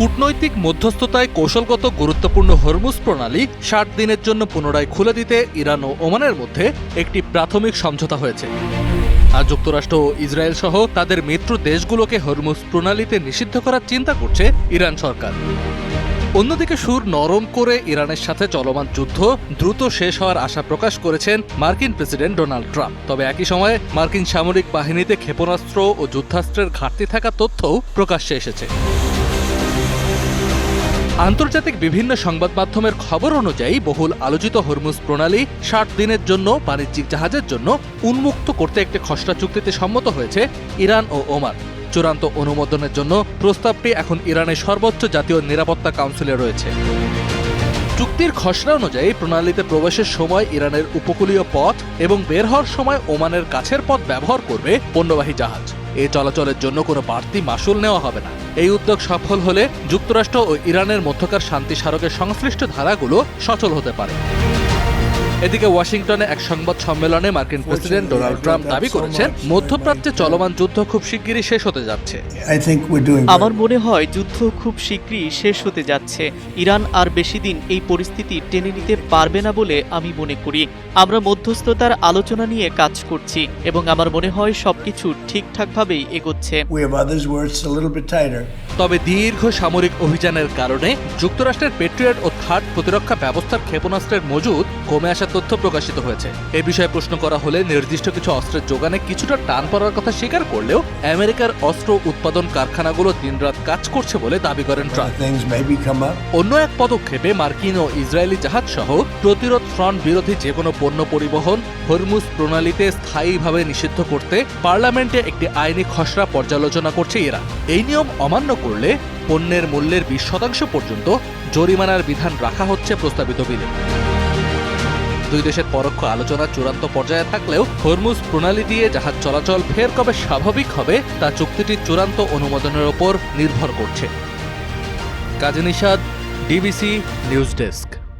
কূটনৈতিক মধ্যস্থতায় কৌশলগত গুরুত্বপূর্ণ হরমুজ প্রণালী ৬০ দিনের জন্য পুনরায় খুলে দিতে ইরান ও ওমানের মধ্যে একটি প্রাথমিক সমঝোতা হয়েছে। আর যুক্তরাষ্ট্র ও ইসরায়েল সহ তাদের মিত্র দেশগুলোকে হরমুজ প্রণালীতে নিষিদ্ধ করার চিন্তা করছে ইরান সরকার। অন্যদিকে সুর নরম করে ইরানের সাথে চলমান যুদ্ধ দ্রুত শেষ হওয়ার আশা প্রকাশ করেছেন মার্কিন প্রেসিডেন্ট ডোনাল্ড ট্রাম্প। তবে একই সময়ে মার্কিন সামরিক বাহিনীতে ক্ষেপণাস্ত্র ও যুদ্ধাস্ত্রের ঘাটতি থাকা তথ্যও প্রকাশ্যে এসেছে। আন্তর্জাতিক বিভিন্ন সংবাদ মাধ্যমের খবর অনুযায়ী বহুল আলোচিত হরমুজ প্রণালী ৬০ দিনের জন্য বাণিজ্যিক জাহাজের জন্য উন্মুক্ত করতে একটি খসড়া চুক্তিতে সম্মত হয়েছে ইরান ও ওমান। চূড়ান্ত অনুমোদনের জন্য প্রস্তাবটি এখন ইরানের সর্বোচ্চ জাতীয় নিরাপত্তা কাউন্সিলে রয়েছে। চুক্তির খসড়া অনুযায়ী প্রণালীতে প্রবেশের সময় ইরানের উপকূলীয় পথ এবং বের হওয়ার সময় ওমানের কাছের পথ ব্যবহার করবে পণ্যবাহী জাহাজ। এই চলাচলের জন্য কোনো বাড়তি মাশুল নেওয়া হবে না। এই উদ্যোগ সফল হলে যুক্তরাষ্ট্র ও ইরানের মধ্যকার শান্তি স্মারকের সংশ্লিষ্ট ধারাগুলো সচল হতে পারে। এদিকে ওয়াশিংটনে এক সংবাদ সম্মেলনে মার্কিন প্রেসিডেন্ট ডোনাল্ড ট্রাম্প দাবি করেছেন, মধ্যপ্রাচ্যে চলমান যুদ্ধ খুব শিগগিরই শেষ হতে যাচ্ছে। আমার মনে হয় যুদ্ধ খুব শীঘ্রই শেষ হতে যাচ্ছে। ইরান আর বেশি দিন এই পরিস্থিতি টেনে নিতে পারবে না বলে আমি মনে করি। আমরা মধ্যস্থতার আলোচনা নিয়ে কাজ করছি এবং আমার মনে হয় সবকিছু ঠিকঠাকভাবেই এগোচ্ছে। তবে দীর্ঘ সামরিক অভিযানের কারণে যুক্তরাষ্ট্রের পেট্রিয়ট ও থার্ড প্রতিরক্ষা ব্যবস্থার ক্ষেপণাস্ত্রের মজুদ কমে আসা তথ্য প্রকাশিত হয়েছে। এ বিষয়ে প্রশ্ন করা হলে নির্দিষ্ট কিছু অস্ত্রের যোগানে কিছুটা টান পড়ার কথা স্বীকার করলেও আমেরিকার অস্ত্র উৎপাদন কারখানাগুলো দিনরাত কাজ করছে বলে দাবি করেন ট্রাম্প। অন্য এক পদক্ষেপে মার্কিন ও ইসরায়েলি জাহাজ সহ প্রতিরোধ ফ্রন্ট বিরোধী যে কোনো পণ্য পরিবহন হরমুজ প্রণালীতে স্থায়ীভাবে নিষিদ্ধ করতে পার্লামেন্টে একটি আইনি খসড়া পর্যালোচনা করছে ইরান। এই নিয়ম অমান্য করলে পণ্যের মূল্যের 20% পর্যন্ত জরিমানার বিধান রাখা হচ্ছে প্রস্তাবিত বিলে। দুই দেশের পরোক্ষ আলোচনা চূড়ান্ত পর্যায়ে থাকলেও হরমুজ প্রণালী দিয়ে জাহাজ চলাচল ফের কবে স্বাভাবিক হবে তা চুক্তিটির চূড়ান্ত অনুমোদনের ওপর নির্ভর করছে। কাজী নিশাদ, ডিবিসি নিউজ ডেস্ক।